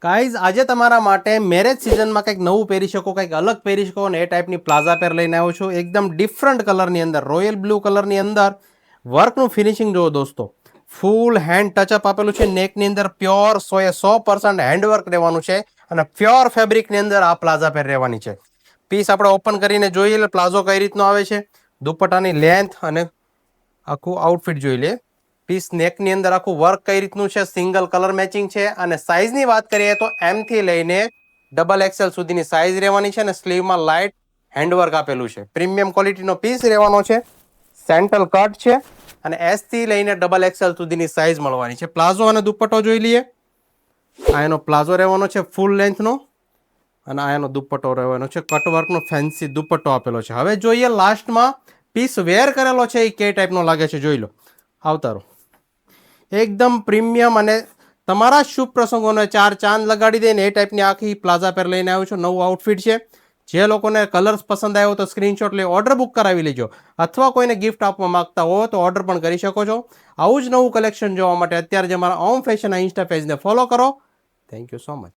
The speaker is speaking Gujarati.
ગાઈઝ આજે તમારા માટે મેરેજ સિઝનમાં કંઈક નવું પહેરી શકો, કંઈક અલગ પહેરી શકો અને એ ટાઈપની પ્લાઝા પેર લઈને આવ્યો છું. એકદમ ડિફરન્ટ કલરની અંદર, રોયલ બ્લુ કલરની અંદર વર્કનું ફિનિશિંગ જુઓ દોસ્તો. ફૂલ હેન્ડ ટચઅપ આપેલું છે. નેકની અંદર પ્યોર 100% હેન્ડવર્ક રહેવાનું છે અને પ્યોર ફેબ્રિકની અંદર આ પ્લાઝા પેર રહેવાની છે. પીસ આપણે ઓપન કરીને જોઈએ એટલે પ્લાઝો કઈ રીતનો આવે છે, દુપટ્ટાની લેન્થ અને આખું આઉટફિટ જોઈ લે. પીસ નેકની અંદર આખું વર્ક કઈ રીતનું છે, સિંગલ કલર મેચિંગ છે. અને સાઇઝની વાત કરીએ તો M થી લઈને XXL સુધીની સાઇઝ રહેવાની છે અને સ્લીવમાં લાઇટ હેન્ડવર્ક આપેલું છે. પ્રીમિયમ ક્વોલિટીનો પીસ રહેવાનો છે, સેન્ટલ કટ છે અને S થી લઈને XXL સુધીની સાઇઝ મળવાની છે. પ્લાઝો અને દુપટ્ટો જોઈ લઈએ. આ એનો પ્લાઝો રહેવાનો છે ફૂલ લેન્થનો અને આ એનો દુપટ્ટો રહેવાનો છે, કટવર્કનો ફેન્સી દુપટ્ટો આપેલો છે. હવે જોઈએ લાસ્ટમાં પીસ વેર કરેલો છે એ કે ટાઈપનો લાગે છે જોઈ લો. આવતારો એકદમ પ્રીમિયમ અને તમારા શુભ પ્રસંગોને 4 ચાંદ લગાડી દે ને એ ટાઈપની આખી પ્લાઝા પેર લઈને આવ્યો છું. નવું આઉટફિટ છે. જે લોકોને કલર્સ પસંદ આવ્યો તો સ્ક્રીનશોટ લઈ ઓર્ડર બુક કરાવી લેજો, અથવા કોઈને ગિફ્ટ આપવા માંગતા હો તો ઓર્ડર પણ કરી શકો છો. આવું જ નવું કલેક્શન જોવા માટે અત્યારે જ અમારા ઓમ ફેશન ઇન્સ્ટા પેજને ફોલો કરો. Thank you so much.